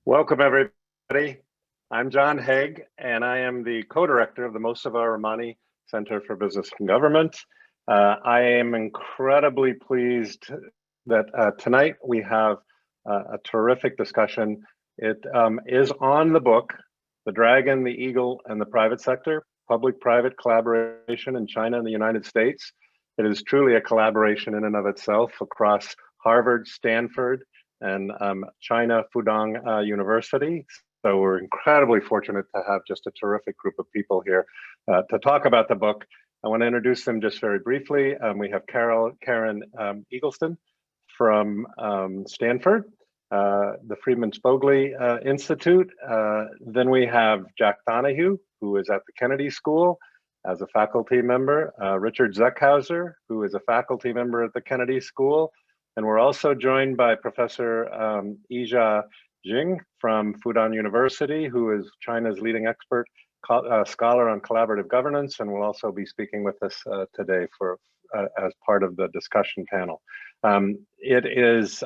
Welcome, everybody. I'm John Haig, and I am the co-director of the Mustafa Rahmani Center for Business and Government. I am incredibly pleased that tonight we have a terrific discussion. It is on the book, The Dragon, the Eagle, and the Private Sector, Public-Private Collaboration in China and the United States. It is truly a collaboration in and of itself across Harvard, Stanford, and China Fudong University. So we're incredibly fortunate to have just a terrific group of people here to talk about the book. I want to introduce them just very briefly. We have Karen Eccleston from Stanford, the Friedman Spogli Institute. Then we have Jack Donahue, who is at the Kennedy School as a faculty member, Richard Zuckhauser, who is a faculty member at the Kennedy School. And we're also joined by Professor Yizha Jing from Fudan University, who is China's leading expert scholar on collaborative governance, and will also be speaking with us today for as part of the discussion panel. It is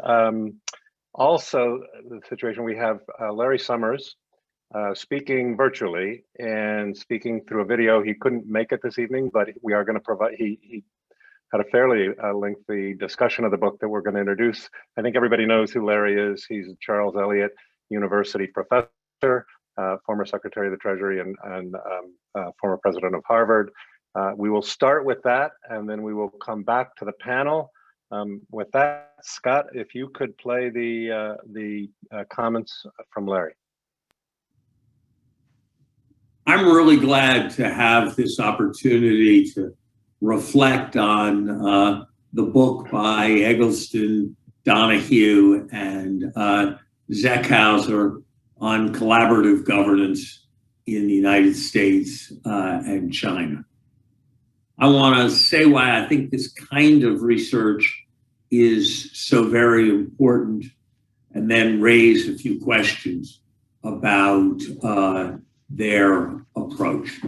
also the situation we have Larry Summers speaking virtually and speaking through a video. He couldn't make it this evening, but we are going to provide, he had a fairly lengthy discussion of the book that we're going to introduce. I think everybody knows who Larry is. He's a Charles Eliot University professor, former Secretary of the Treasury, and former president of Harvard. We will start with that, and then we will come back to the panel. With that, Scott, if you could play the comments from Larry. I'm really glad to have this opportunity to reflect on the book by Eccleston, Donahue, and Zuckhauser on collaborative governance in the United States and China. I want to say why I think this kind of research is so very important, and then raise a few questions about their approach.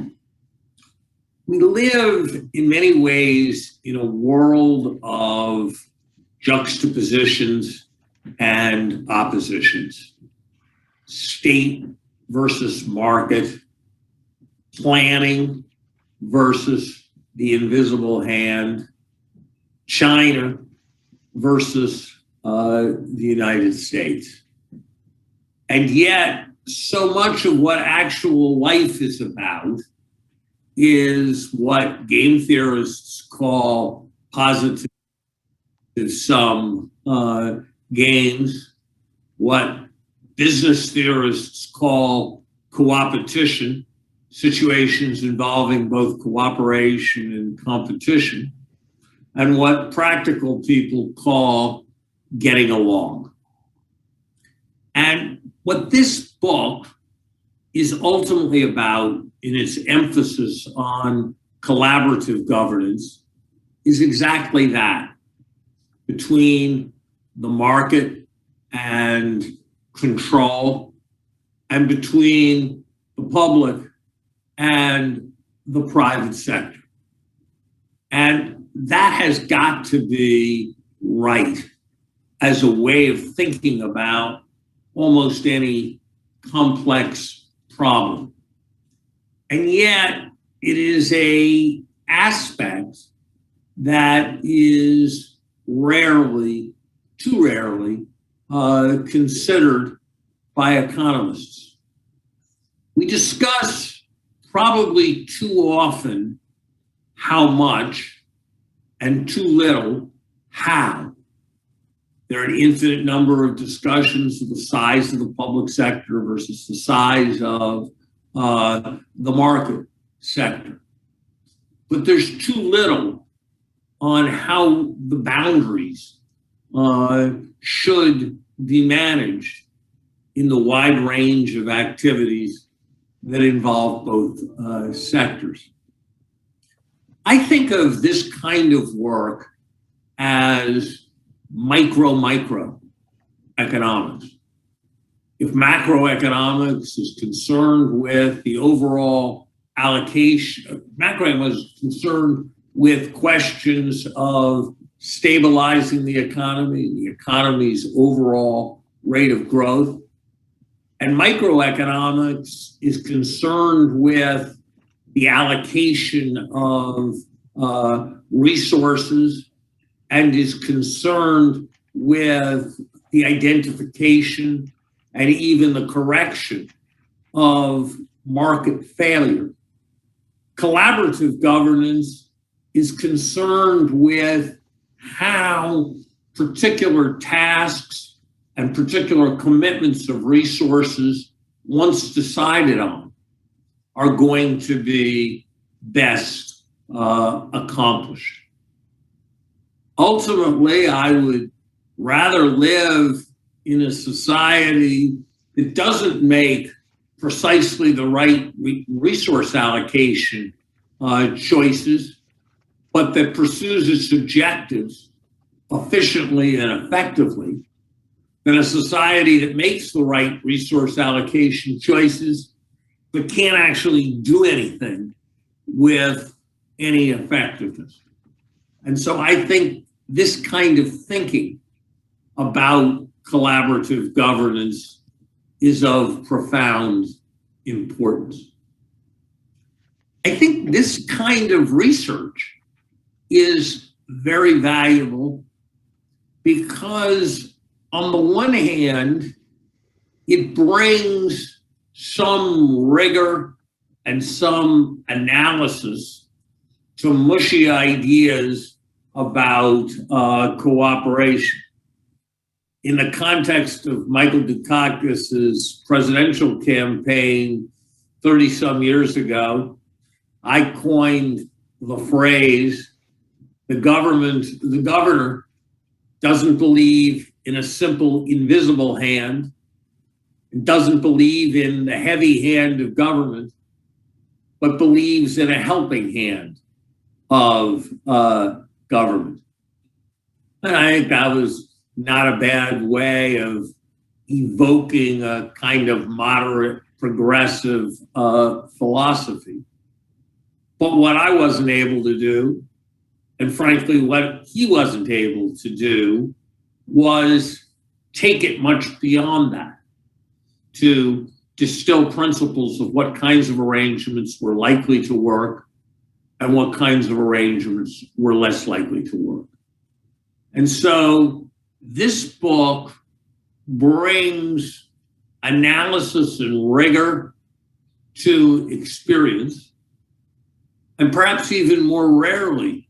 We live in many ways in a world of juxtapositions and oppositions. State versus market, planning versus the invisible hand, China versus the United States. And yet, so much of what actual life is about is what game theorists call positive sum games, what business theorists call coopetition, situations involving both cooperation and competition, and what practical people call getting along. And what this book is ultimately about, in its emphasis on collaborative governance, is exactly that, between the market and control, and between the public and the private sector. And that has got to be right as a way of thinking about almost any complex problem. And yet it is an aspect that is rarely, too rarely, considered by economists. We discuss probably too often how much and too little how. There are an infinite number of discussions of the size of the public sector versus the size of the market sector. But there's too little on how the boundaries should be managed in the wide range of activities that involve both sectors. I think of this kind of work as micro economics. If macroeconomics is concerned with the overall allocation, macroeconomics is concerned with questions of stabilizing the economy's overall rate of growth, And microeconomics is concerned with the allocation of resources and is concerned with the identification and even the correction of market failure. Collaborative governance is concerned with how particular tasks and particular commitments of resources, once decided on, are going to be best accomplished. Ultimately, I would rather live in a society that doesn't make precisely the right resource allocation choices, but that pursues its objectives efficiently and effectively, than a society that makes the right resource allocation choices, but can't actually do anything with any effectiveness. And so I think this kind of thinking about collaborative governance is of profound importance. I think this kind of research is very valuable because, on the one hand, it brings some rigor and some analysis to mushy ideas about cooperation. In the context of Michael Dukakis's presidential campaign 30-some years ago, I coined the phrase, the governor doesn't believe in a simple invisible hand, and doesn't believe in the heavy hand of government, but believes in a helping hand of government. And I think that was not a bad way of evoking a kind of moderate, progressive philosophy. But what I wasn't able to do, and frankly, what he wasn't able to do, was take it much beyond that, to distill principles of what kinds of arrangements were likely to work and what kinds of arrangements were less likely to work. And so this book brings analysis and rigor to experience, and perhaps even more rarely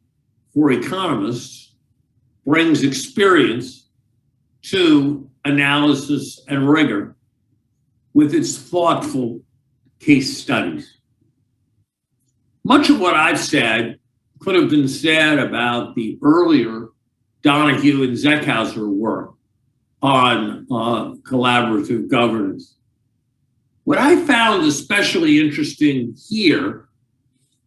for economists, brings experience to analysis and rigor with its thoughtful case studies. Much of what I've said could have been said about the earlier Donahue and Zeckhauser work on collaborative governance. What I found especially interesting here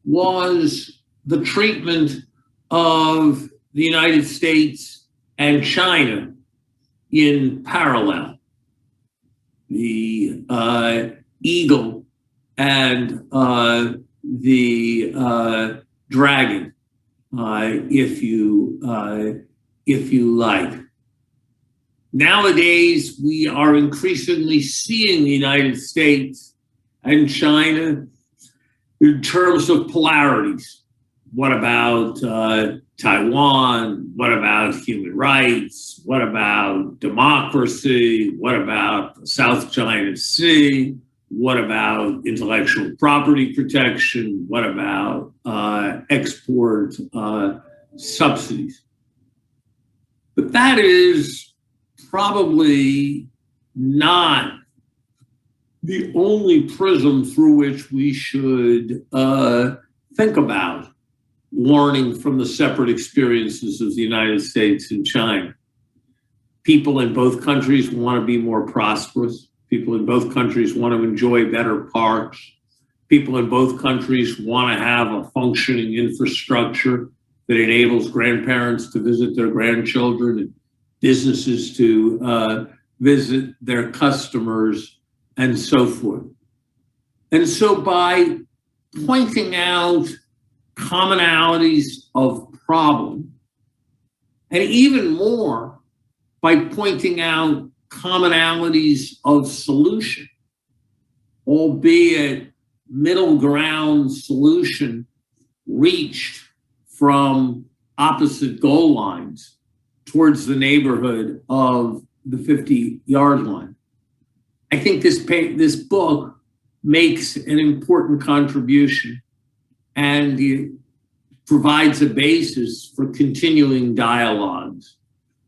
was the treatment of the United States and China in parallel. The eagle and the dragon, if you like. Nowadays, we are increasingly seeing the United States and China in terms of polarities. What about Taiwan? What about human rights? What about democracy? What about the South China Sea? What about intellectual property protection? What about export subsidies? But that is probably not the only prism through which we should think about learning from the separate experiences of the United States and China. People in both countries want to be more prosperous. People in both countries want to enjoy better parks. People in both countries want to have a functioning infrastructure that enables grandparents to visit their grandchildren and businesses to visit their customers and so forth. And so by pointing out commonalities of problem, and even more by pointing out commonalities of solution, albeit middle ground solution reached from opposite goal lines towards the neighborhood of the 50-yard line. I think this book makes an important contribution, and it provides a basis for continuing dialogues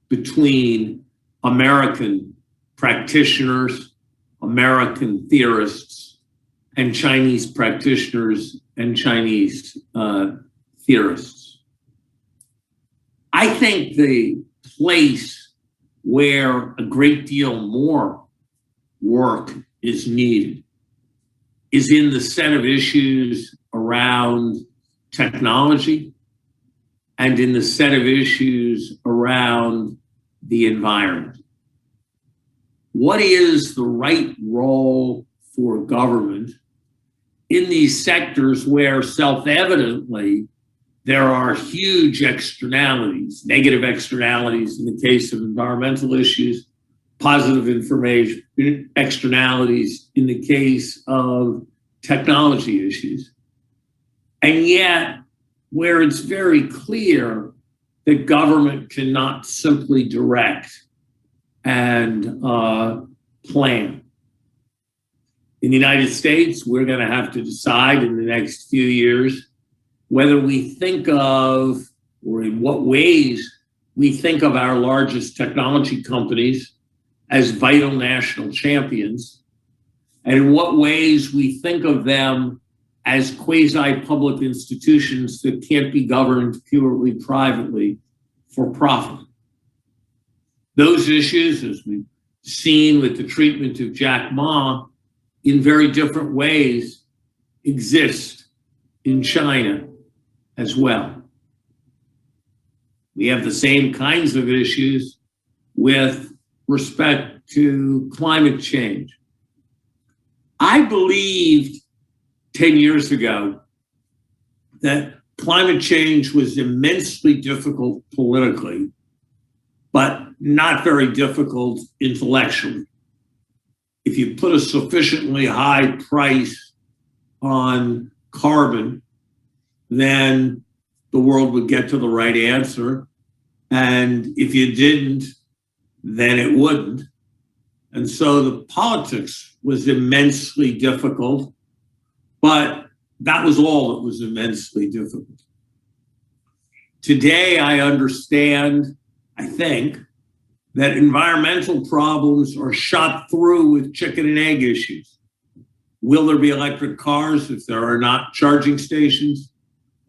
between American practitioners, American theorists, and Chinese practitioners and Chinese theorists. I think the place where a great deal more work is needed is in the set of issues around technology and in the set of issues around the environment. What is the right role for government in these sectors where self-evidently there are huge externalities, negative externalities in the case of environmental issues, positive information externalities in the case of technology issues, and yet where it's very clear that government cannot simply direct and plan. In the United States, we're going to have to decide in the next few years whether we think of, or in what ways we think of our largest technology companies as vital national champions, and in what ways we think of them as quasi-public institutions that can't be governed purely privately for profit. Those issues, as we've seen with the treatment of Jack Ma, in very different ways exist in China as well. We have the same kinds of issues with respect to climate change. I believed 10 years ago that climate change was immensely difficult politically, but not very difficult intellectually. If you put a sufficiently high price on carbon, then the world would get to the right answer. And if you didn't, then it wouldn't. And so the politics was immensely difficult, but that was all that was immensely difficult. Today, I understand, I think, that environmental problems are shot through with chicken and egg issues. Will there be electric cars if there are not charging stations?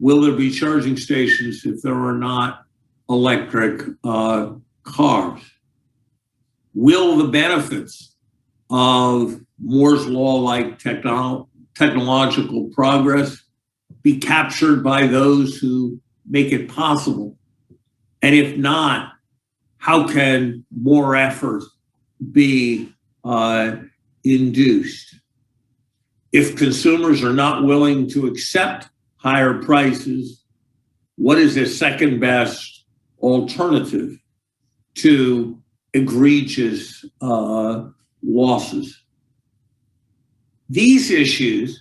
Will there be charging stations if there are not electric cars? Will the benefits of Moore's Law-like technological progress be captured by those who make it possible? And if not, how can more effort be induced? If consumers are not willing to accept higher prices, what is a second best alternative to egregious losses? These issues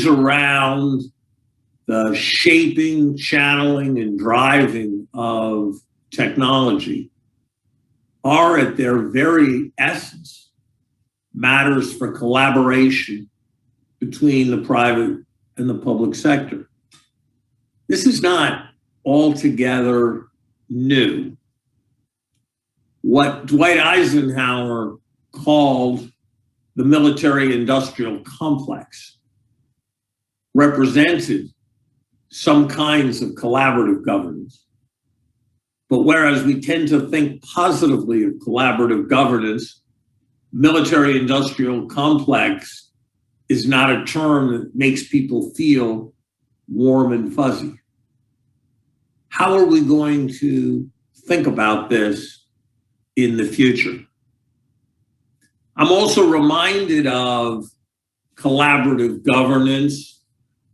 around the shaping, channeling, and driving of technology are at their very essence matters for collaboration between the private and the public sector. This is not altogether new. What Dwight Eisenhower called the military-industrial complex represented some kinds of collaborative governance. But whereas we tend to think positively of collaborative governance, military-industrial complex is not a term that makes people feel warm and fuzzy. How are we going to think about this in the future? I'm also reminded of collaborative governance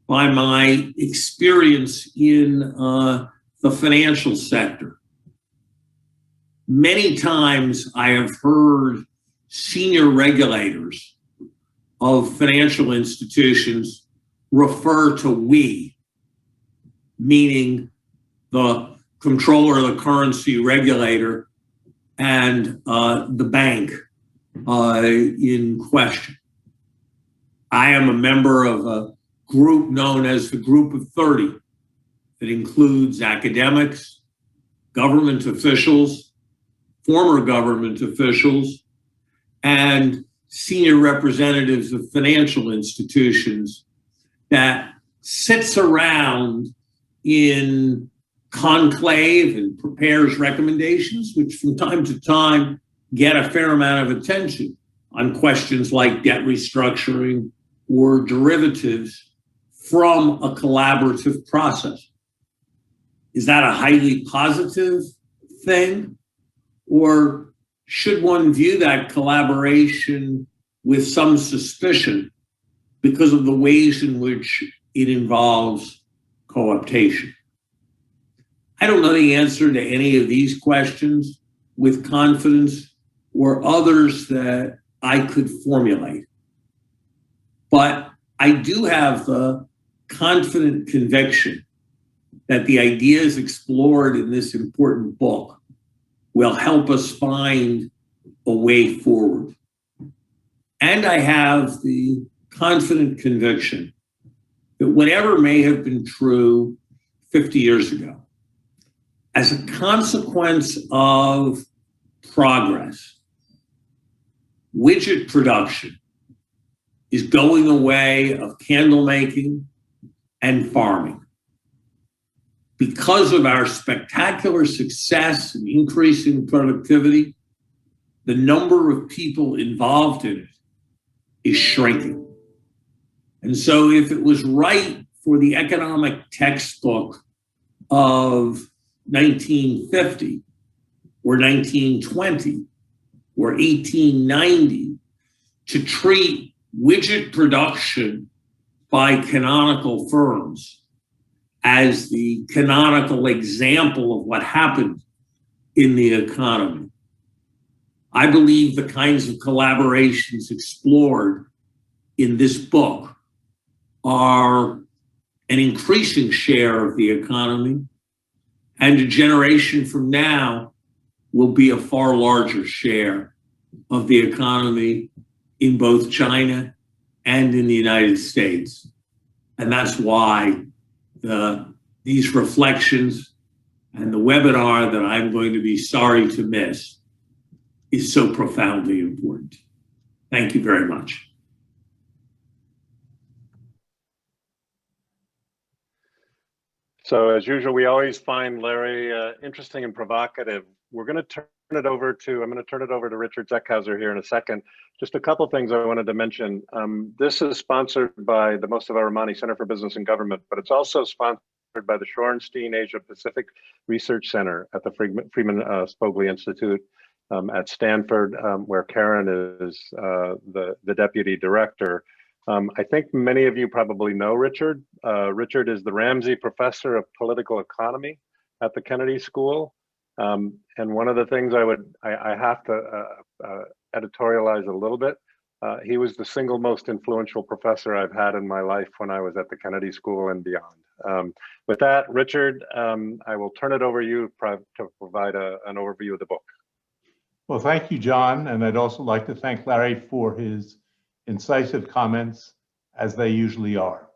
by my experience in the financial sector. many times I have heard senior regulators of financial institutions refer to we, meaning the controller of the currency regulator and the bank in question. I am a member of a group known as the Group of 30 that includes academics, government officials, former government officials, and senior representatives of financial institutions that sits around in conclave and prepares recommendations, which from time to time get a fair amount of attention on questions like debt restructuring or derivatives from a collaborative process. Is that a highly positive thing? Or should one view that collaboration with some suspicion because of the ways in which it involves co-optation? I don't know the answer to any of these questions with confidence or others that I could formulate. But I do have the confident conviction that the ideas explored in this important book will help us find a way forward. And I have the confident conviction that whatever may have been true 50 years ago, as a consequence of progress, widget production is going away of candle making and farming. Because of our spectacular success in increasing productivity, the number of people involved in it is shrinking. And so if it was right for the economic textbook of 1950 or 1920 or 1890 to treat widget production by canonical firms as the canonical example of what happened in the economy, I believe the kinds of collaborations explored in this book are an increasing share of the economy, and a generation from now will be a far larger share of the economy in both China and in the United States. And that's why these reflections and the webinar that I'm going to be sorry to miss is so profoundly important. Thank you very much. So as usual, we always find Larry interesting and provocative. We're going to turn it over to, I'm going to turn it over to Richard Zeckhauser here in a second. Just a couple things I wanted to mention. This is sponsored by the Mustafa Rahmani Center for Business and Government, but it's also sponsored by the Shorenstein Asia Pacific Research Center at the Freeman Spogli Institute at Stanford, where Karen is the deputy director. I think many of you probably know Richard. Richard is the Ramsey Professor of Political Economy at the Kennedy School. And one of the things I have to editorialize a little bit. He was the single most influential professor I've had in my life when I was at the Kennedy School and beyond. With that, Richard, I will turn it over to you to provide an overview of the book. Well, thank you, John. And I'd also like to thank Larry for his incisive comments, as they usually are.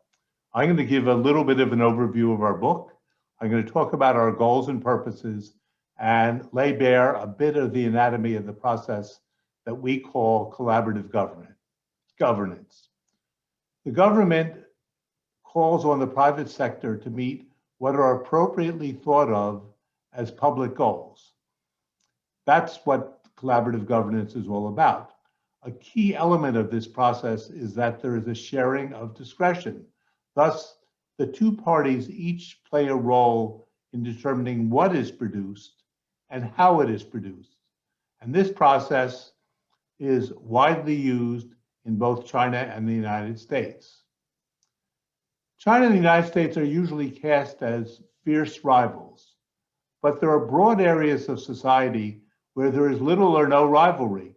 I'm going to give a little bit of an overview of our book. I'm going to talk about our goals and purposes and lay bare a bit of the anatomy of the process that we call collaborative governance. The government calls on the private sector to meet what are appropriately thought of as public goals. That's what collaborative governance is all about. A key element of this process is that there is a sharing of discretion. Thus, the two parties each play a role in determining what is produced and how it is produced. And this process is widely used in both China and the United States. China and the United States are usually cast as fierce rivals, but there are broad areas of society where there is little or no rivalry.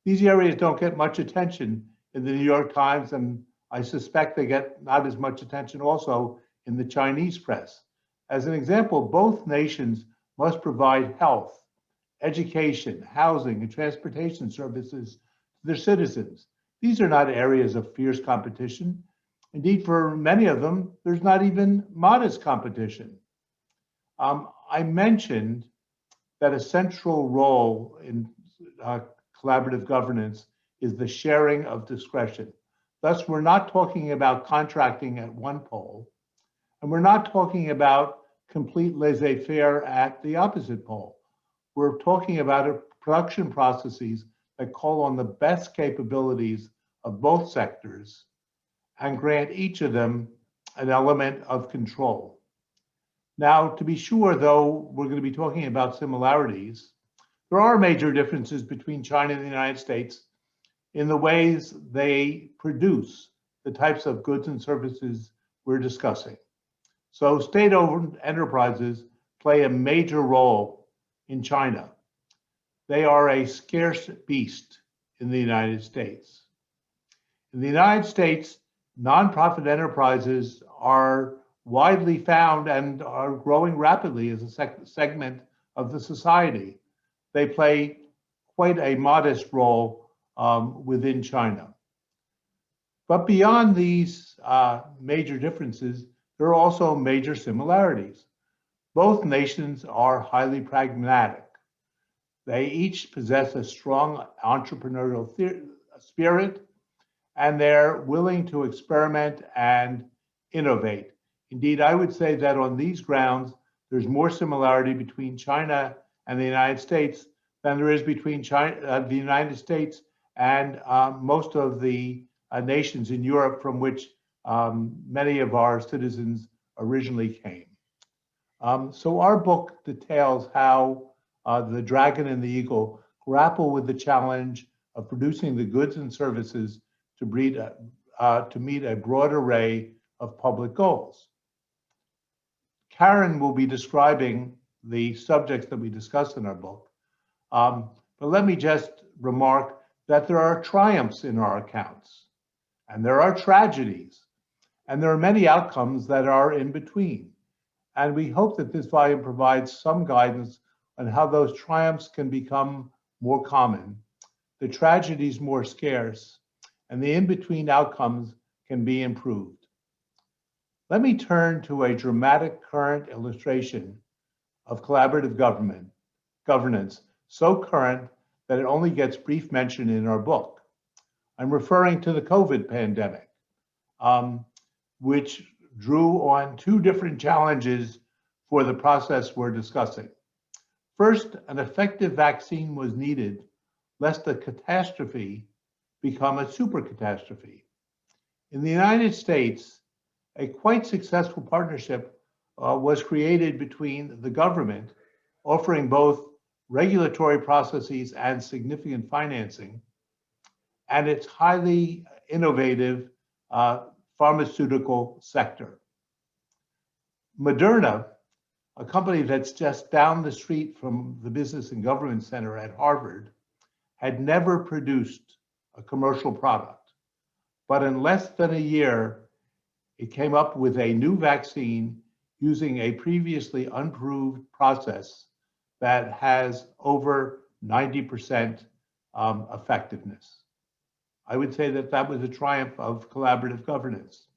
These areas don't get much attention in the New York Times, and I suspect they get not as much attention also in the Chinese press. As an example, both nations must provide health, education, housing, and transportation services to their citizens. These are not areas of fierce competition. Indeed, for many of them, there's not even modest competition. I mentioned that a central role in collaborative governance is the sharing of discretion. Thus, we're not talking about contracting at one pole, and we're not talking about complete laissez-faire at the opposite pole. We're talking about production processes that call on the best capabilities of both sectors and grant each of them an element of control. Now, to be sure, though, we're going to be talking about similarities. There are major differences between China and the United States in the ways they produce the types of goods and services we're discussing. So state-owned enterprises play a major role in China. They are a scarce beast in the United States. In the United States, nonprofit enterprises are widely found and are growing rapidly as a segment of the society. They play quite a modest role within China. But beyond these major differences, there are also major similarities. Both nations are highly pragmatic. They each possess a strong entrepreneurial spirit, and they're willing to experiment and innovate. Indeed, I would say that on these grounds, there's more similarity between China and the United States than there is between the United States and most of the nations in Europe from which many of our citizens originally came. So our book details how the dragon and the eagle grapple with the challenge of producing the goods and services to meet a broad array of public goals. Karen will be describing the subjects that we discuss in our book, but let me just remark that there are triumphs in our accounts, and there are tragedies, and there are many outcomes that are in between. And we hope that this volume provides some guidance on how those triumphs can become more common, the tragedies more scarce, and the in-between outcomes can be improved. Let me turn to a dramatic current illustration of collaborative governance, so current that it only gets brief mention in our book. I'm referring to the COVID pandemic, which drew on two different challenges for the process we're discussing. First, an effective vaccine was needed lest the catastrophe become a super catastrophe. In the United States, a quite successful partnership was created between the government, offering both regulatory processes and significant financing, and its highly innovative pharmaceutical sector. Moderna, a company that's just down the street from the Business and Government Center at Harvard, had never produced a commercial product. But in less than a year, it came up with a new vaccine using a previously unproved process that has over 90% effectiveness. I would say that that was a triumph of collaborative governance.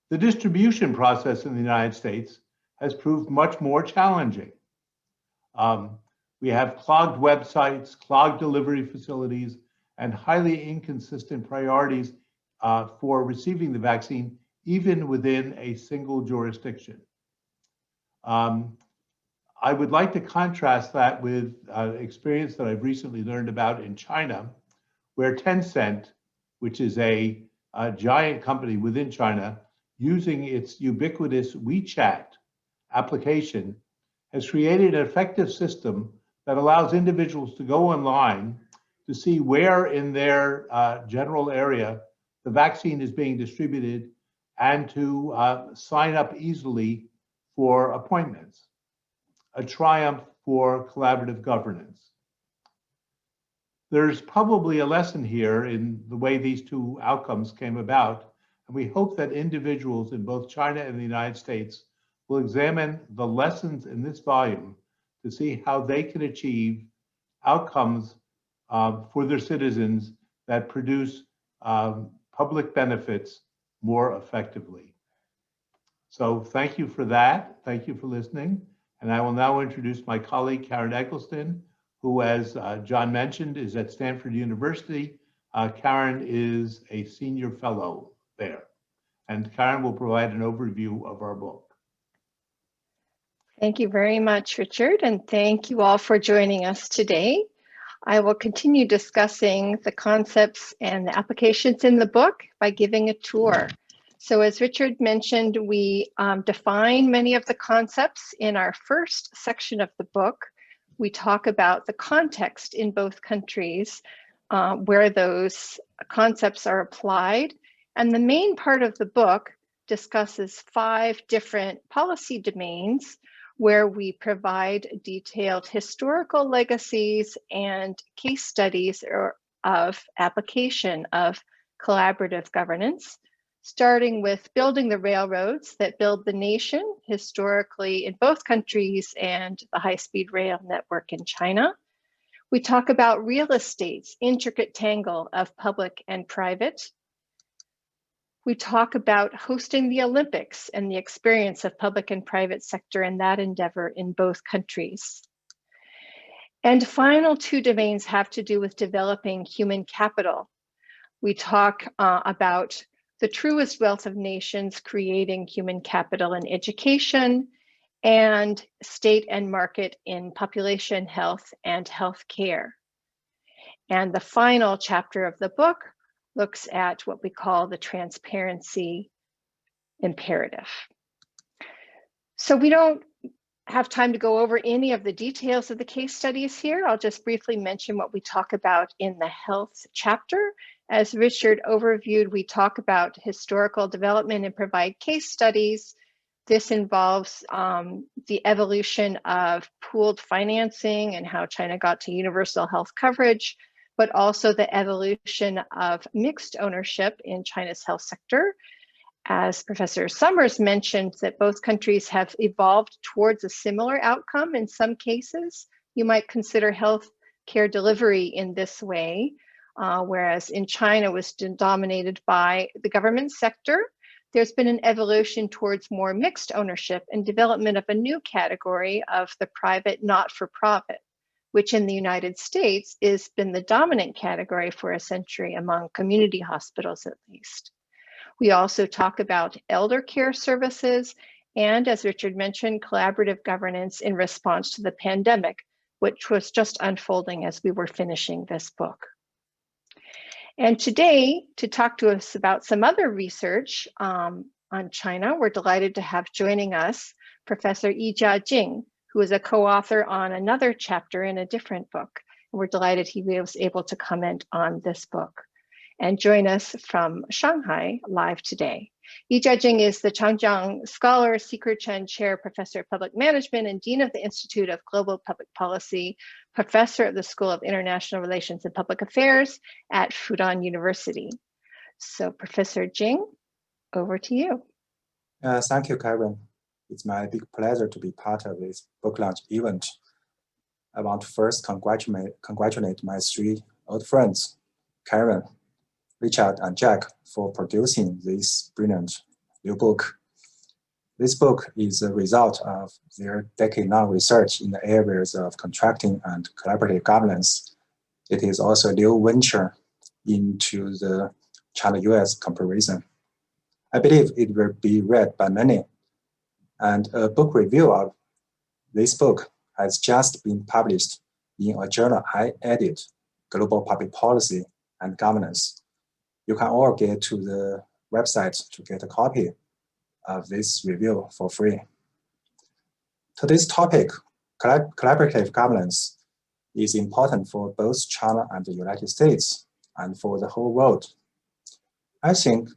The distribution process in the United States has proved much more challenging. We have clogged websites, clogged delivery facilities, and highly inconsistent priorities for receiving the vaccine, even within a single jurisdiction. I would like to contrast that with experience that I've recently learned about in China, where Tencent, which is a giant company within China, using its ubiquitous WeChat application, has created an effective system that allows individuals to go online to see where in their general area the vaccine is being distributed and to sign up easily for appointments. A triumph for collaborative governance. There's probably a lesson here in the way these two outcomes came about, and we hope that individuals in both China and the United States will examine the lessons in this volume to see how they can achieve outcomes for their citizens that produce public benefits more effectively. So thank you for that. Thank you for listening. And I will now introduce my colleague, Karen Eccleston, who, as John mentioned, is at Stanford University. Karen is a senior fellow there. And Karen will provide an overview of our book. Thank you very much, Richard, and thank you all for joining us today. I will continue discussing the concepts and the applications in the book by giving a tour. So as Richard mentioned, we define many of the concepts in our first section of the book. We talk about the context in both countries where those concepts are applied. And the main part of the book discusses 5 different policy domains where we provide detailed historical legacies and case studies of application of collaborative governance, starting with building the railroads that build the nation historically in both countries and the high-speed rail network in China. We talk about real estate's intricate tangle of public and private. We talk about hosting the Olympics and the experience of public and private sector in that endeavor in both countries. And final 2 domains have to do with developing human capital. We talk about the truest wealth of nations creating human capital in education and state and market in population health and health care. And the final chapter of the book looks at what we call the transparency imperative. So we don't have time to go over any of the details of the case studies here. I'll just briefly mention what we talk about in the health chapter. As Richard overviewed, we talk about historical development and provide case studies. This involves the evolution of pooled financing and how China got to universal health coverage, but also the evolution of mixed ownership in China's health sector. As Professor Summers mentioned, that both countries have evolved towards a similar outcome in some cases. You might consider health care delivery in this way, whereas in China was dominated by the government sector. There's been an evolution towards more mixed ownership and development of a new category of the private not-for-profit, which in the United States has been the dominant category for a century among community hospitals, at least. We also talk about elder care services and, as Richard mentioned, collaborative governance in response to the pandemic, which was just unfolding as we were finishing this book. And today, to talk to us about some other research on China, we're delighted to have joining us Professor Yijia Jing, who is a co-author on another chapter in a different book. And we're delighted he was able to comment on this book and join us from Shanghai live today. Yijia Jing is the Changjiang Scholar, Secret Chen Chair, Professor of Public Management, and Dean of the Institute of Global Public Policy, Professor of the School of International Relations and Public Affairs at Fudan University. So Professor Jing, over to you. Thank you, Karen. It's my big pleasure to be part of this book launch event. I want to first congratulate my 3 old friends, Karen, Richard, and Jack, for producing this brilliant new book. This book is a result of their decade-long research in the areas of contracting and collaborative governance. It is also a new venture into the China-US comparison. I believe it will be read by many. And a book review of this book has just been published in a journal I edit, Global Public Policy and Governance. You can all get to the website to get a copy of this review for free. Today's topic, collaborative governance, is important for both China and the United States and for the whole world. I think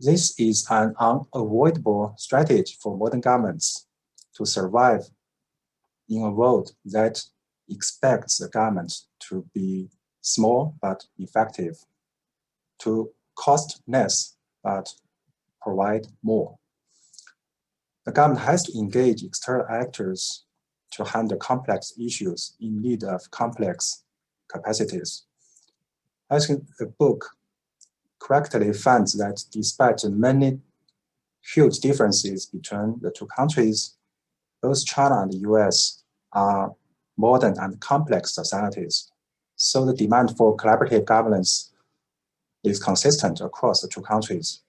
this is an unavoidable strategy for modern governments to survive in a world that expects the government to be small but effective, to cost less but provide more. The government has to engage external actors to handle complex issues in need of complex capacities. I think the book correctly finds that despite the many huge differences between the two countries, both China and the US are modern and complex societies. So the demand for collaborative governance is consistent across the two countries.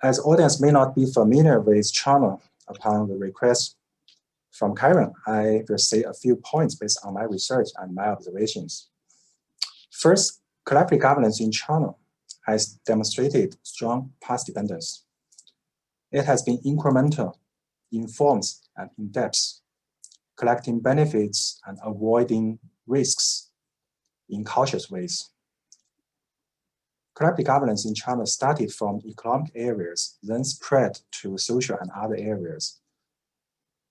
As the audience may not be familiar with China, upon the request from Karen, I will say a few points based on my research and my observations. First, collaborative governance in China has demonstrated strong path dependence. It has been incremental, informed, and in-depth, collecting benefits and avoiding risks in cautious ways. Collaborative governance in China started from economic areas, then spread to social and other areas.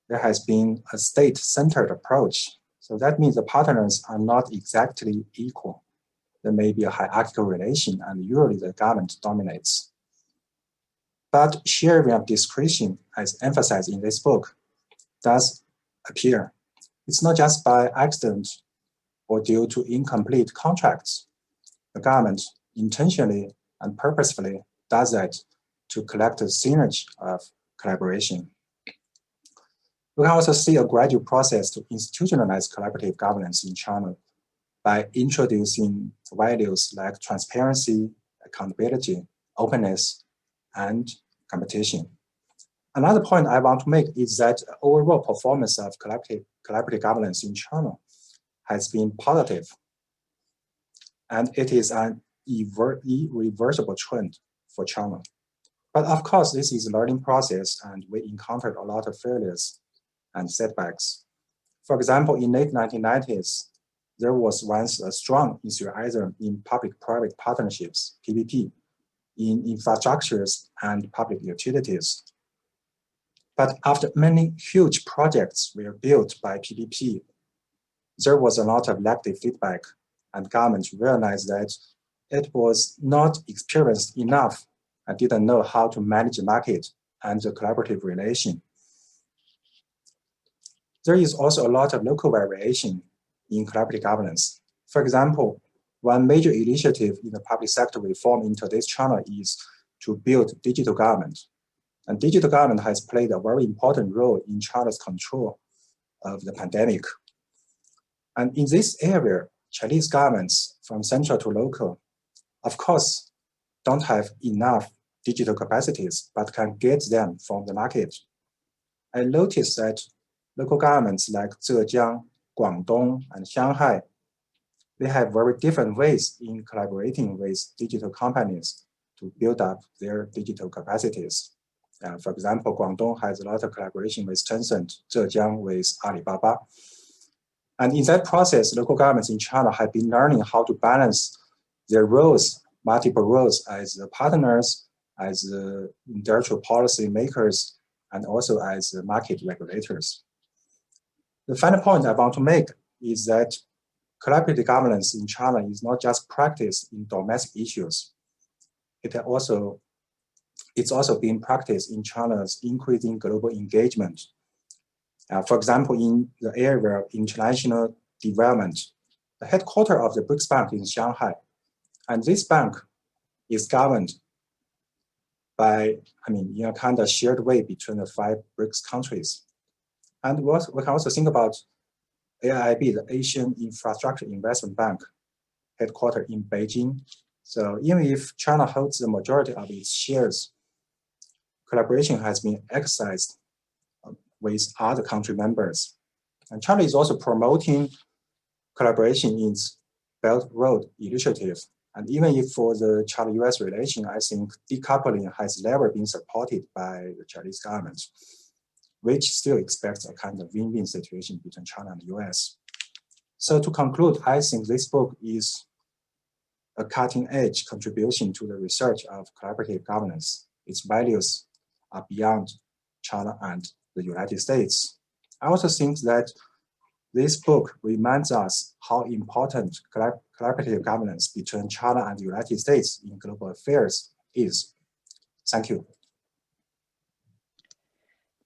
There has been a state-centered approach. So that means the partners are not exactly equal. There may be a hierarchical relation, and usually the government dominates. But sharing of discretion, as emphasized in this book, does appear. It's not just by accident or due to incomplete contracts. The government intentionally and purposefully does that to collect a synergy of collaboration. We can also see a gradual process to institutionalize collaborative governance in China by introducing values like transparency, accountability, openness, and competition. Another point I want to make is that overall performance of collaborative governance in China has been positive, and it is an irreversible trend for China. But of course, this is a learning process, and we encountered a lot of failures and setbacks. For example, in late 1990s, there was once a strong enthusiasm in public-private partnerships, PPP, in infrastructures and public utilities. But after many huge projects were built by PPP, there was a lot of negative feedback, and government realized that it was not experienced enough and didn't know how to manage the market and the collaborative relation. There is also a lot of local variation in collaborative governance. For example, one major initiative in the public sector reform in today's China is to build digital government. And digital government has played a very important role in China's control of the pandemic. And in this area, Chinese governments from central to local, of course, don't have enough digital capacities, but can get them from the market. I noticed that local governments like Zhejiang, Guangdong, and Shanghai, they have very different ways in collaborating with digital companies to build up their digital capacities. For example, Guangdong has a lot of collaboration with Tencent, Zhejiang with Alibaba. And in that process, local governments in China have been learning how to balance their roles, multiple roles as partners, as industrial policy makers, and also as market regulators. The final point I want to make is that collaborative governance in China is not just practiced in domestic issues. It's also being practiced in China's increasing global engagement. For example, in the area of international development, the headquarters of the BRICS Bank is in Shanghai. And this bank is governed by, in a kind of shared way between the 5 BRICS countries. And we can also think about AIIB, the Asian Infrastructure Investment Bank, headquartered in Beijing. So even if China holds the majority of its shares, collaboration has been exercised with other country members. And China is also promoting collaboration in its Belt Road Initiative. And even if for the China-US relation, I think decoupling has never been supported by the Chinese government, which still expects a kind of win-win situation between China and the US. So to conclude, I think this book is a cutting-edge contribution to the research of collaborative governance. Its values are beyond China and the United States. I also think that this book reminds us how important collaborative governance between China and the United States in global affairs is. Thank you.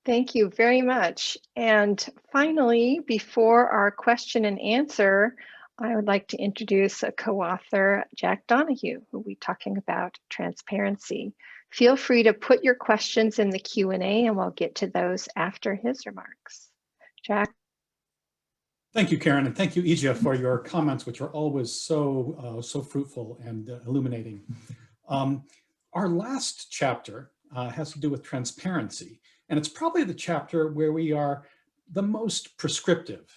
Thank you very much. And finally, before our question and answer, I would like to introduce a co-author, Jack Donahue, who will be talking about transparency. Feel free to put your questions in the Q&A and we'll get to those after his remarks. Jack. Thank you, Karen, and thank you, Ija, for your comments, which are always so fruitful and illuminating. Our last chapter has to do with transparency, and it's probably the chapter where we are the most prescriptive.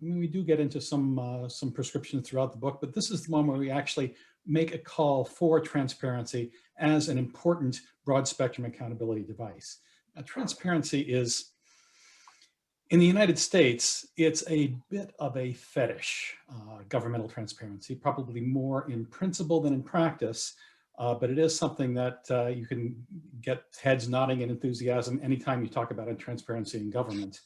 We do get into some prescriptions throughout the book, but this is the one where we actually make a call for transparency as an important broad spectrum accountability device. Now, transparency is, in the United States, it's a bit of a fetish, governmental transparency, probably more in principle than in practice, but it is something that you can get heads nodding in enthusiasm anytime you talk about transparency in government.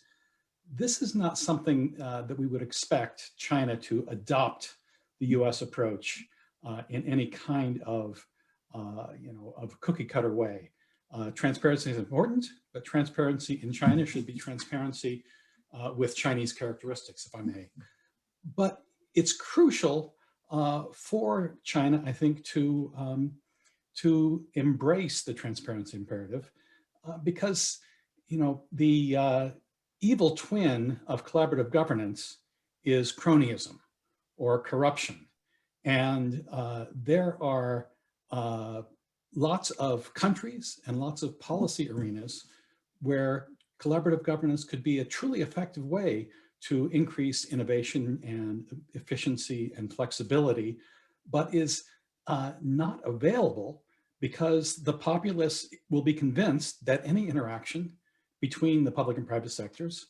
This is not something that we would expect China to adopt the US approach in any kind of, of cookie cutter way. Transparency is important, but transparency in China should be transparency with Chinese characteristics, if I may. But it's crucial for China, I think, to embrace the transparency imperative because, the evil twin of collaborative governance is cronyism or corruption. And there are lots of countries and lots of policy arenas where collaborative governance could be a truly effective way to increase innovation and efficiency and flexibility, but is not available because the populace will be convinced that any interaction between the public and private sectors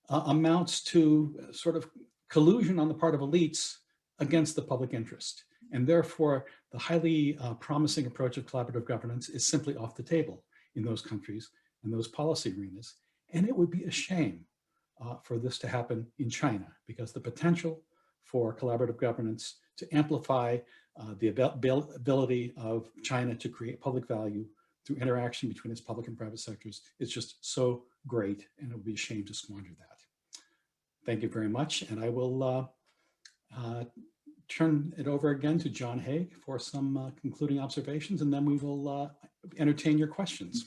amounts to sort of collusion on the part of elites against the public interest. And therefore, the highly promising approach of collaborative governance is simply off the table in those countries and those policy arenas. And it would be a shame for this to happen in China because the potential for collaborative governance to amplify the ability of China to create public value through interaction between its public and private sectors is just so great, and it would be a shame to squander that. Thank you very much, and I will turn it over again to John Haig for some concluding observations, and then we will entertain your questions.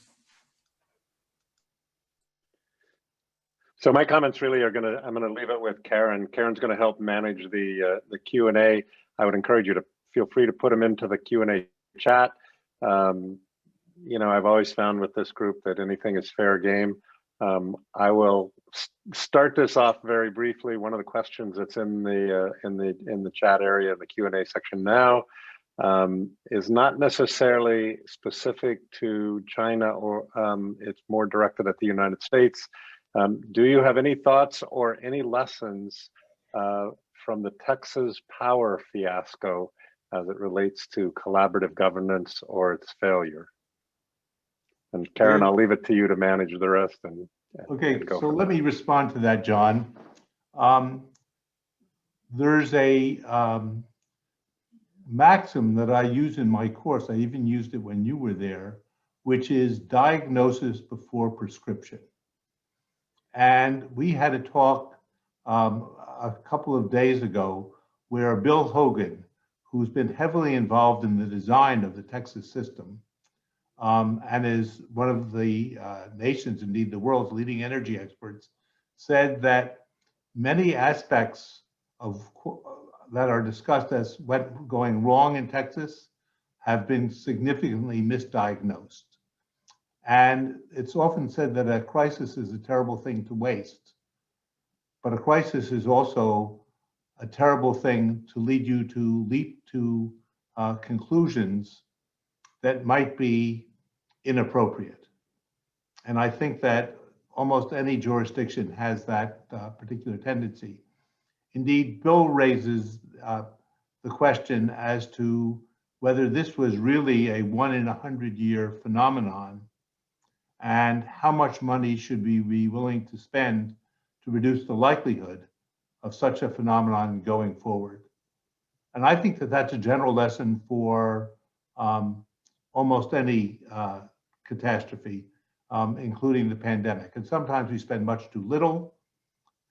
So my comments really are I'm gonna leave it with Karen. Karen's gonna help manage the Q&A. I would encourage you to feel free to put them into the Q&A chat. I've always found with this group that anything is fair game. I will start this off very briefly. One of the questions that's in the chat area, the Q&A section now, is not necessarily specific to China, or it's more directed at the United States. Do you have any thoughts or any lessons from the Texas power fiasco as it relates to collaborative governance or its failure? And Karen, I'll leave it to you to manage the rest. Okay, so let me respond to that, John. There's a maxim that I use in my course, I even used it when you were there, which is diagnosis before prescription. And we had a talk a couple of days ago where Bill Hogan, who's been heavily involved in the design of the Texas system, and is one of the nation's, indeed the world's leading energy experts, said that many aspects of that are discussed as what going wrong in Texas have been significantly misdiagnosed. And it's often said that a crisis is a terrible thing to waste, but a crisis is also a terrible thing to lead you to leap to conclusions that might be inappropriate. And I think that almost any jurisdiction has that particular tendency. Indeed, Bill raises the question as to whether this was really a 1 in 100-year phenomenon and how much money should we be willing to spend to reduce the likelihood of such a phenomenon going forward. And I think that that's a general lesson for almost any catastrophe, including the pandemic. And sometimes we spend much too little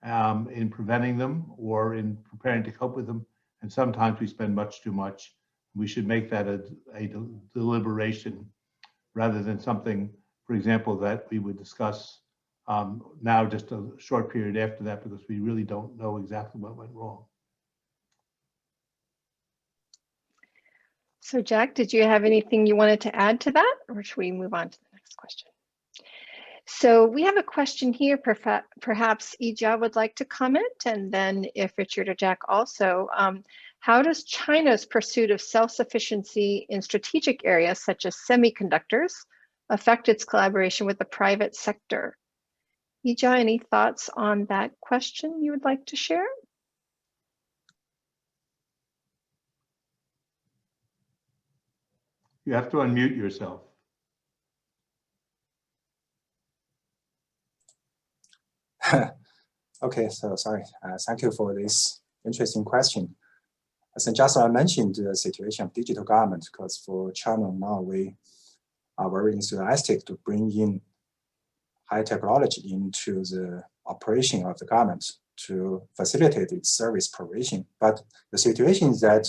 in preventing them or in preparing to cope with them. And sometimes we spend much too much. We should make that a deliberation rather than something, for example, that we would discuss now just a short period after that, because we really don't know exactly what went wrong. So Jack, did you have anything you wanted to add to that, or should we move on to the next question? So we have a question here, perhaps Ija would like to comment, and then if Richard or Jack also, how does China's pursuit of self-sufficiency in strategic areas such as semiconductors affect its collaboration with the private sector? Ija, any thoughts on that question you would like to share? You have to unmute yourself. Okay, so sorry. Thank you for this interesting question. As I mentioned, the situation of digital government, because for China now we are very enthusiastic to bring in high technology into the operation of the government to facilitate its service provision. But the situation is that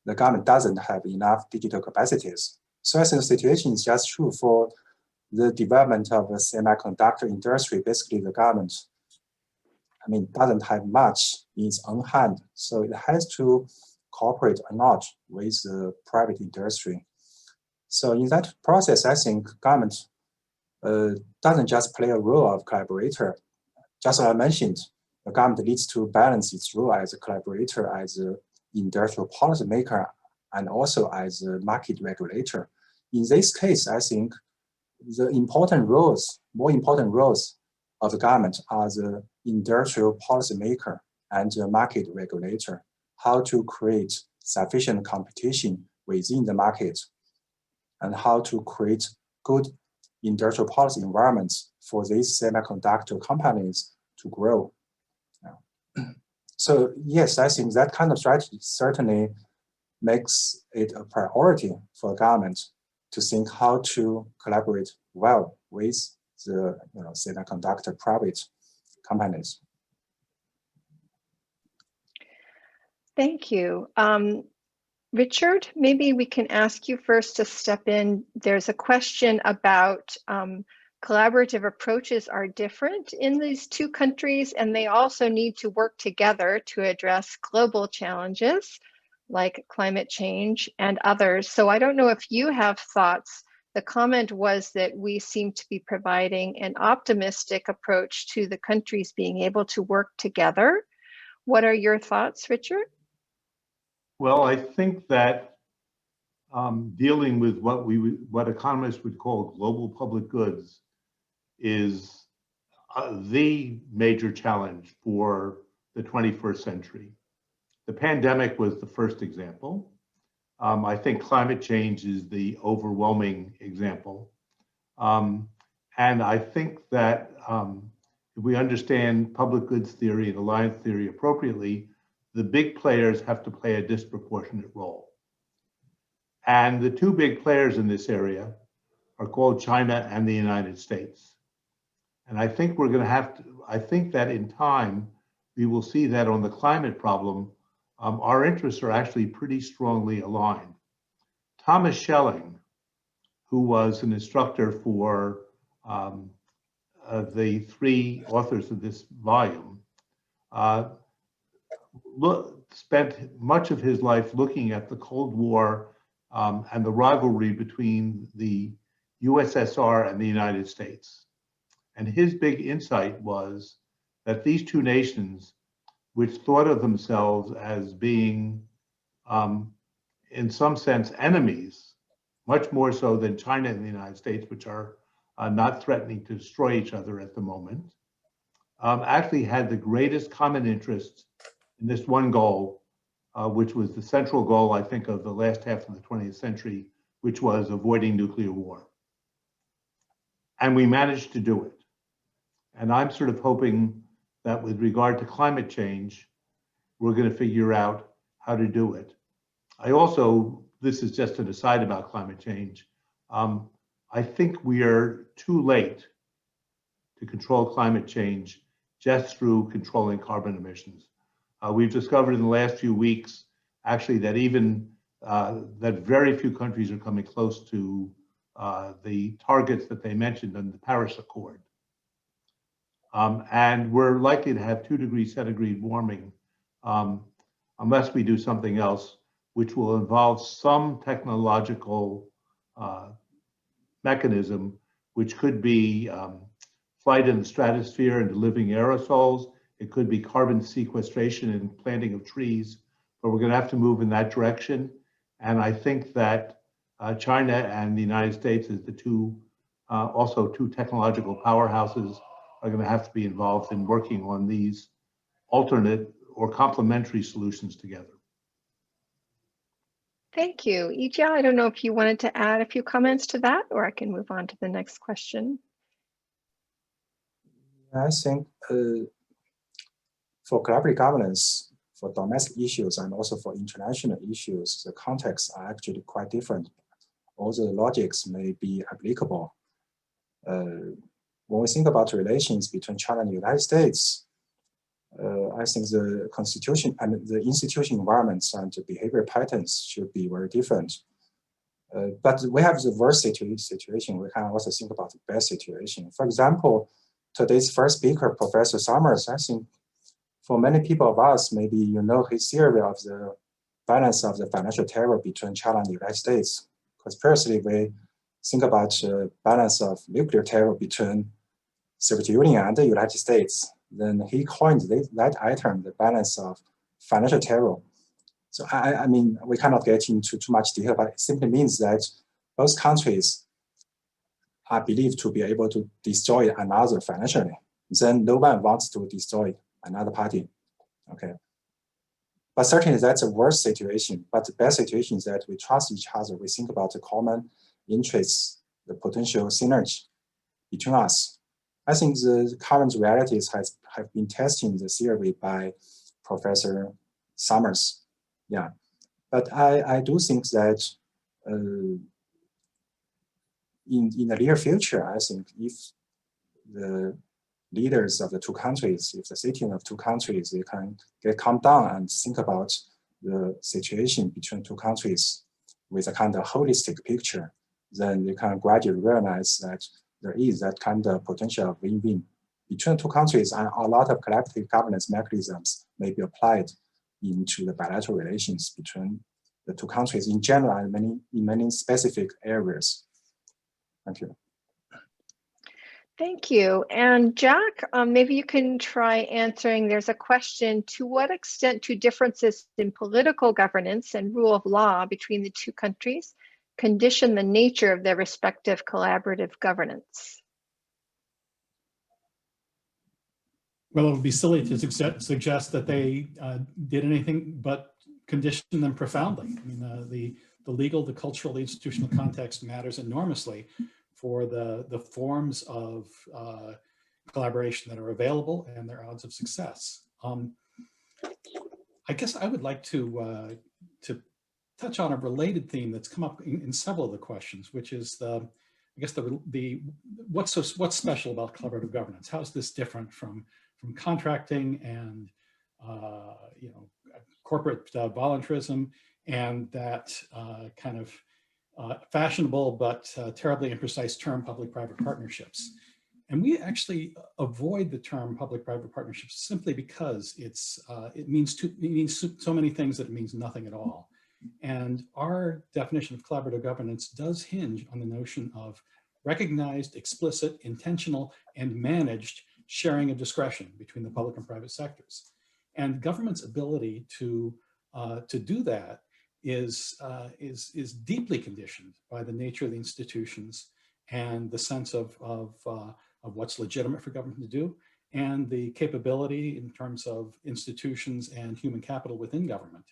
the government doesn't have enough digital capacities. So I think the situation is just true for the development of the semiconductor industry. Basically, the government, doesn't have much in its own hand. So it has to cooperate a lot with the private industry. So in that process, I think government doesn't just play a role of collaborator. Just as I mentioned, the government needs to balance its role as a collaborator, as an industrial policy maker, and also as a market regulator. In this case, I think the more important roles of the government are the industrial policy maker and the market regulator, how to create sufficient competition within the market, and how to create good industrial policy environments for these semiconductor companies to grow. So yes, I think that kind of strategy certainly makes it a priority for government to think how to collaborate well with the semiconductor private companies. Thank you. Richard, maybe we can ask you first to step in. There's a question about collaborative approaches are different in these two countries, and they also need to work together to address global challenges like climate change and others. So I don't know if you have thoughts. The comment was that we seem to be providing an optimistic approach to the countries being able to work together. What are your thoughts, Richard? Well, I think that dealing with what economists would call global public goods is the major challenge for the 21st century. The pandemic was the first example. I think climate change is the overwhelming example. And I think that if we understand public goods theory and alliance theory appropriately, the big players have to play a disproportionate role. And the two big players in this area are called China and the United States. And I think we're going to have to, I think that in time, we will see that on the climate problem, our interests are actually pretty strongly aligned. Thomas Schelling, who was an instructor for the three authors of this volume, spent much of his life looking at the Cold War and the rivalry between the USSR and the United States. And his big insight was that these two nations, which thought of themselves as being, in some sense, enemies, much more so than China and the United States, which are not threatening to destroy each other at the moment, actually had the greatest common interest in this one goal, which was the central goal, I think, of the last half of the 20th century, which was avoiding nuclear war. And we managed to do it. And I'm sort of hoping that with regard to climate change, we're going to figure out how to do it. I also, this is just an aside about climate change, I think we are too late to control climate change just through controlling carbon emissions. We've discovered in the last few weeks, actually, that even that very few countries are coming close to the targets that they mentioned in the Paris Accord. And we're likely to have 2 degrees centigrade warming unless we do something else, which will involve some technological mechanism, which could be flight in the stratosphere into living aerosols. It could be carbon sequestration and planting of trees, but we're going to have to move in that direction. And I think that China and the United States as the also two technological powerhouses are going to have to be involved in working on these alternate or complementary solutions together. Thank you. Ija, I don't know if you wanted to add a few comments to that, or I can move on to the next question. I think for collaborative governance, for domestic issues and also for international issues, the contexts are actually quite different. All the logics may be applicable. When we think about relations between China and the United States, I think the constitution and the institution environments and the behavior patterns should be very different. But we have the worst situation. We can also think about the best situation. For example, today's first speaker, Professor Summers, I think for many people of us, maybe you know his theory of the balance of the financial terror between China and the United States. Because previously we think about the balance of nuclear terror between Soviet Union and the United States. Then he coined that item, the balance of financial terror. So I mean, we cannot get into too much detail, but it simply means that both countries are believed to be able to destroy another financially. Then no one wants to destroy another party, okay? But certainly that's a worse situation. But the best situation is that we trust each other. We think about the common interests, the potential synergy between us. I think the current realities have been testing the theory by Professor Summers. Yeah, but I do think that in the near future, I think if the leaders of the two countries, if the citizens of two countries, they can calm down and think about the situation between two countries with a kind of holistic picture, then they can gradually realize that there is that kind of potential of win-win. Between two countries, and a lot of collective governance mechanisms may be applied into the bilateral relations between the two countries in general and in many specific areas. Thank you. Thank you. And Jack, maybe you can try answering, there's a question, to what extent do differences in political governance and rule of law between the two countries condition the nature of their respective collaborative governance? Well, it would be silly to suggest that they did anything but condition them profoundly. I mean, the legal, the cultural, the institutional context matters enormously for the forms of collaboration that are available and their odds of success. I guess I would like to touch on a related theme that's come up in several of the questions, which is what's special about collaborative governance? How is this different from contracting and corporate voluntarism and that kind of fashionable but terribly imprecise term public-private partnerships? And we actually avoid the term public-private partnerships simply because it means so many things that it means nothing at all. And our definition of collaborative governance does hinge on the notion of recognized, explicit, intentional, and managed sharing of discretion between the public and private sectors. And government's ability to do that is deeply conditioned by the nature of the institutions and the sense of what's legitimate for government to do, and the capability in terms of institutions and human capital within government.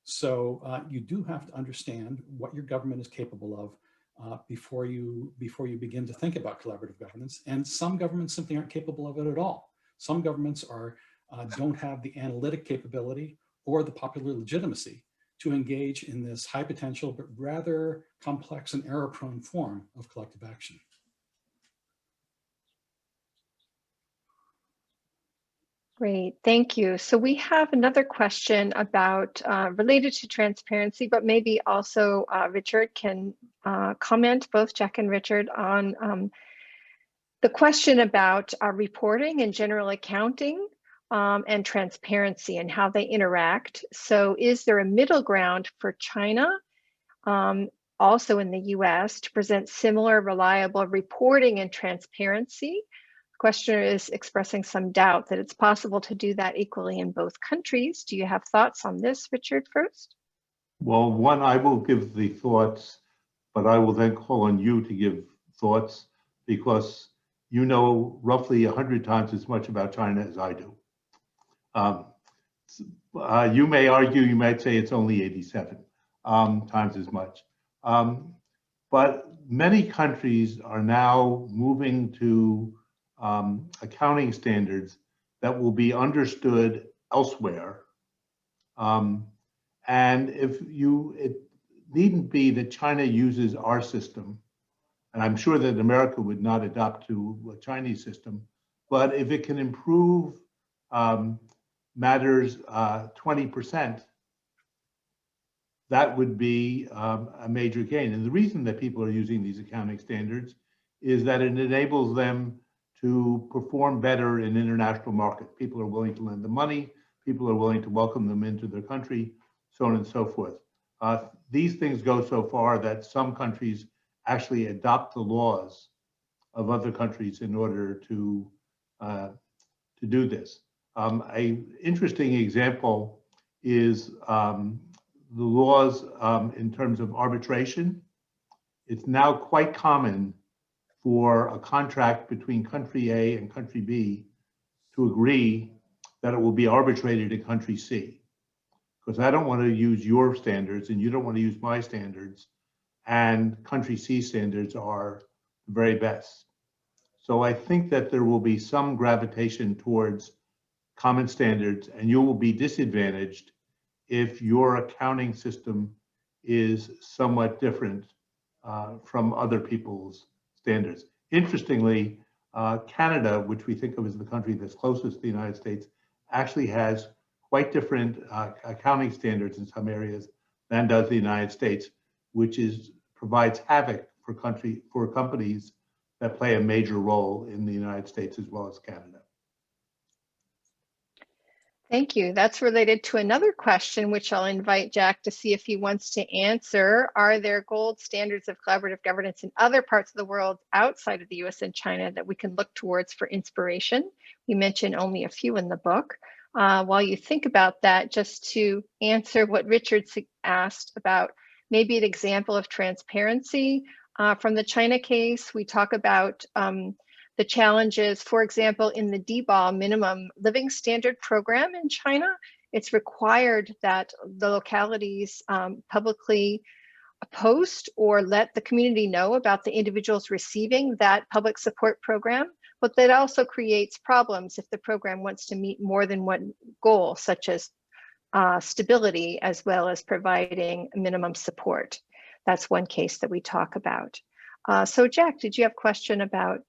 So you do have to understand what your government is capable of before you begin to think about collaborative governance. And some governments simply aren't capable of it at all. Some governments don't have the analytic capability or the popular legitimacy to engage in this high potential, but rather complex and error-prone form of collective action. Great, thank you. So we have another question about related to transparency, but maybe also Richard can comment, both Jack and Richard, on the question about reporting and general accounting and transparency and how they interact. So is there a middle ground for China, also in the US, to present similar reliable reporting and transparency? Questioner is expressing some doubt that it's possible to do that equally in both countries. Do you have thoughts on this, Richard, first? Well, one, I will give the thoughts, but I will then call on you to give thoughts because you know roughly 100 times as much about China as I do. You may argue, you might say it's only 87 times as much. But many countries are now moving to accounting standards that will be understood elsewhere. And it needn't be that China uses our system, and I'm sure that America would not adopt to a Chinese system, but if it can improve matters 20%, that would be a major gain. And the reason that people are using these accounting standards is that it enables them to perform better in international markets. People are willing to lend them money, people are willing to welcome them into their country, so on and so forth. These things go so far that some countries actually adopt the laws of other countries in order to do this. An interesting example is the laws in terms of arbitration. It's now quite common for a contract between country A and country B to agree that it will be arbitrated in country C. Because I don't want to use your standards and you don't want to use my standards, and country C standards are the very best. So I think that there will be some gravitation towards common standards, and you will be disadvantaged if your accounting system is somewhat different from other people's standards. Interestingly, Canada, which we think of as the country that's closest to the United States, actually has quite different accounting standards in some areas than does the United States, which provides havoc for companies that play a major role in the United States as well as Canada. Thank you. That's related to another question, which I'll invite Jack to see if he wants to answer. Are there gold standards of collaborative governance in other parts of the world outside of the US and China that we can look towards for inspiration? We mentioned only a few in the book. While you think about that, just to answer what Richard asked about maybe an example of transparency from the China case, we talk about the challenges, for example, in the DBA minimum living standard program in China. It's required that the localities publicly post or let the community know about the individuals receiving that public support program, but that also creates problems if the program wants to meet more than one goal, such as stability, as well as providing minimum support. That's one case that we talk about. So Jack, did you have a question about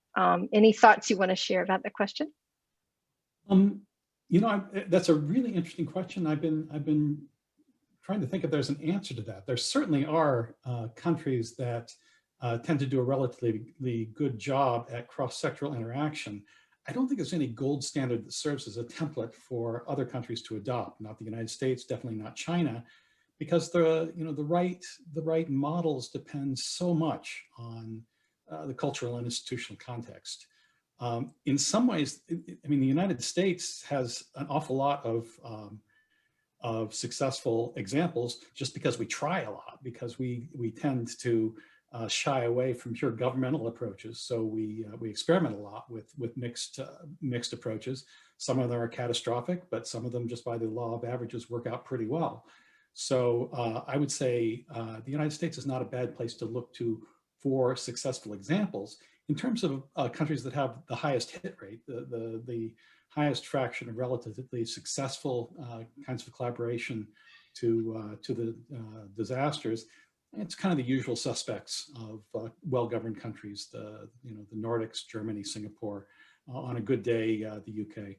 any thoughts you want to share about the question? You know, that's a really interesting question. I've been trying to think if there's an answer to that. There certainly are countries that tend to do a relatively good job at cross-sectoral interaction. I don't think there's any gold standard that serves as a template for other countries to adopt. Not the United States, definitely not China, because the right models depend so much on the cultural and institutional context. In some ways, I mean, the United States has an awful lot of successful examples just because we try a lot, because we tend to shy away from pure governmental approaches. So we experiment a lot with mixed approaches. Some of them are catastrophic, but some of them, just by the law of averages, work out pretty well. So I would say the United States is not a bad place to look to for successful examples. In terms of countries that have the highest hit rate, the highest fraction of relatively successful kinds of collaboration to the disasters. It's kind of the usual suspects of well-governed countries, the Nordics, Germany, Singapore, on a good day, the UK.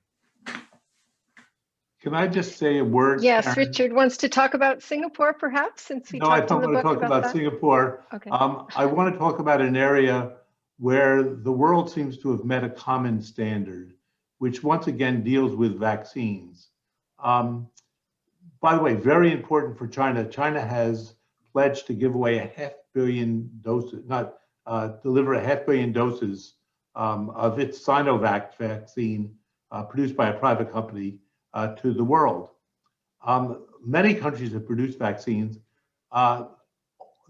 Can I just say a word? Yes, Karen? Richard wants to talk about Singapore, perhaps, since we No, I talked in don't the want to book talk about that. Singapore. Okay. I want to talk about an area where the world seems to have met a common standard, which once again deals with vaccines. By the way, very important for China. China has pledged to give away 500 million doses, deliver 500 million doses of its Sinovac vaccine produced by a private company to the world. Many countries have produced vaccines.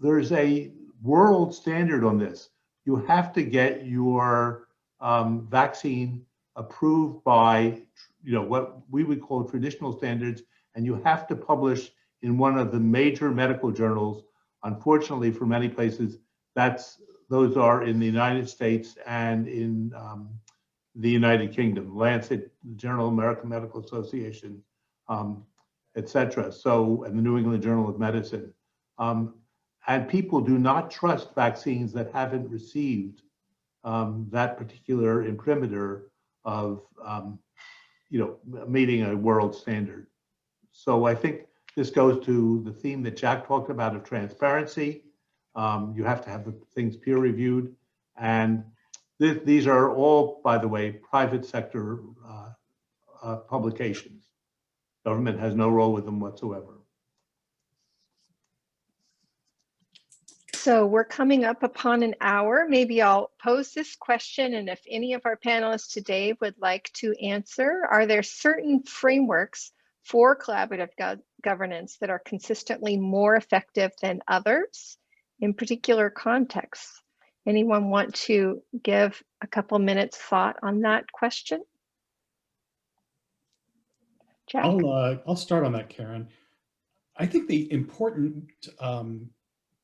There's a world standard on this. You have to get your vaccine approved by, what we would call traditional standards, and you have to publish in one of the major medical journals. Unfortunately, for many places, those are in the United States and in the United Kingdom, Lancet, Journal of American Medical Association, etc. So, and the New England Journal of Medicine. And people do not trust vaccines that haven't received that particular imprimatur of, meeting a world standard. So I think this goes to the theme that Jack talked about of transparency. You have to have the things peer reviewed. And these are all, by the way, private sector publications. Government has no role with them whatsoever. So we're coming up upon an hour. Maybe I'll pose this question, and if any of our panelists today would like to answer, are there certain frameworks for collaborative governance that are consistently more effective than others in particular contexts? Anyone want to give a couple minutes thought on that question? Jack? I'll start on that, Karen. I think the important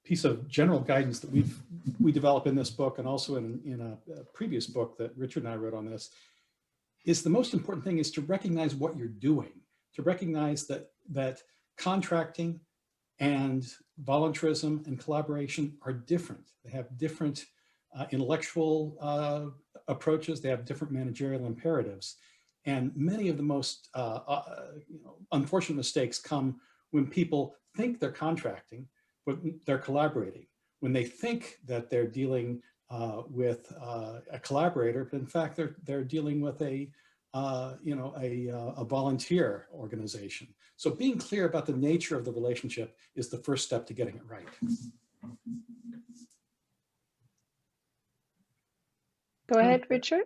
piece of general guidance that we develop in this book, and also in a previous book that Richard and I wrote on this, is the most important thing is to recognize what you're doing, to recognize that contracting and voluntarism and collaboration are different. They have different intellectual approaches. They have different managerial imperatives. And many of the most unfortunate mistakes come when people think they're contracting, but they're collaborating. When they think that they're dealing with a collaborator, but in fact they're dealing with a volunteer organization. So being clear about the nature of the relationship is the first step to getting it right. Go ahead, Richard.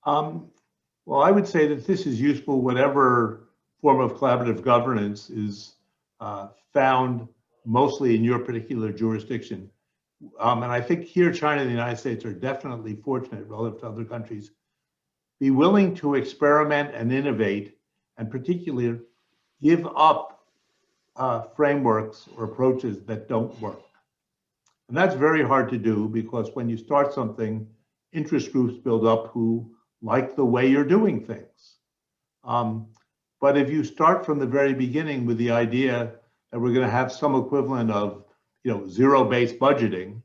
Well, I would say that this is useful whatever form of collaborative governance is found mostly in your particular jurisdiction. And I think here China and the United States are definitely fortunate relative to other countries. Be willing to experiment and innovate, and particularly give up frameworks or approaches that don't work. And that's very hard to do, because when you start something, interest groups build up who like the way you're doing things. But if you start from the very beginning with the idea that we're going to have some equivalent of zero-based budgeting,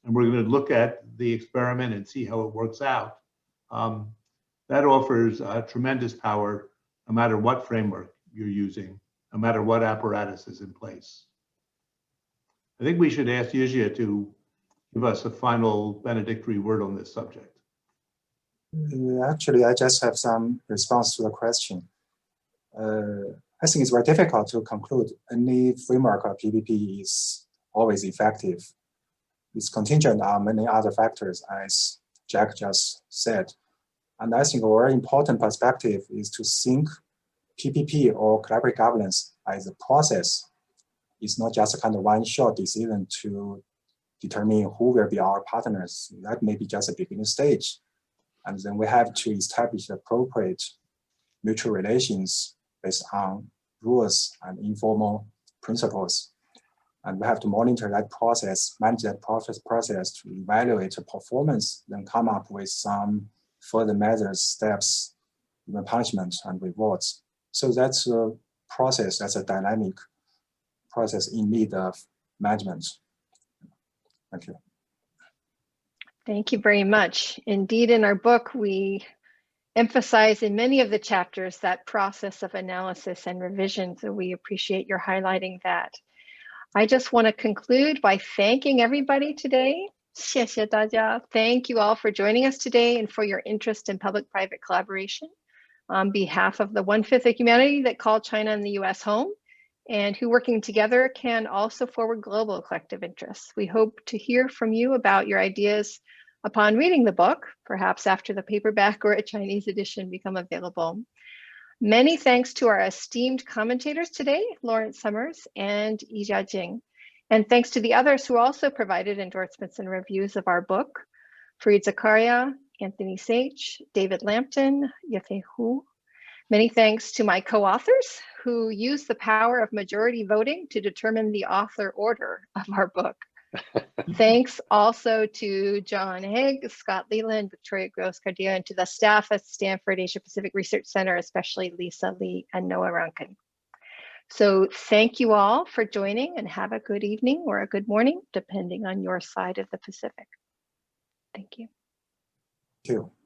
and we're going to look at the experiment and see how it works out, that offers tremendous power no matter what framework you're using, no matter what apparatus is in place. I think we should ask Yizia to give us a final benedictory word on this subject. Actually, I just have some response to the question. I think it's very difficult to conclude any framework of PPP is always effective. It's contingent on many other factors, as Jack just said. And I think a very important perspective is to think PPP or collaborative governance as a process. It's not just a kind of one-shot decision to determine who will be our partners. That may be just a beginning stage. And then we have to establish appropriate mutual relations based on rules and informal principles. And we have to monitor that process, manage that process to evaluate the performance, then come up with some further measures, steps even punishment and rewards. So that's a process, that's a dynamic process in need of management. Thank you. Thank you very much. Indeed, in our book, we emphasize in many of the chapters that process of analysis and revision, so we appreciate your highlighting that. I just want to conclude by thanking everybody today. 谢谢大家. Thank you all for joining us today and for your interest in public-private collaboration. On behalf of the 1/5 of humanity that call China and the US home, and who working together can also forward global collective interests. We hope to hear from you about your ideas upon reading the book, perhaps after the paperback or a Chinese edition become available. Many thanks to our esteemed commentators today, Lawrence Summers and Yijia Jing. And thanks to the others who also provided endorsements and reviews of our book, Fareed Zakaria, Anthony Sage, David Lampton, Yefei Hu. Many thanks to my co-authors who used the power of majority voting to determine the author order of our book. Thanks also to John Haig, Scott Leland, Victoria Gross-Cardier, and to the staff at Stanford Asia Pacific Research Center, especially Lisa Lee and Noah Rankin. So thank you all for joining, and have a good evening or a good morning, depending on your side of the Pacific. Thank you. Thank you.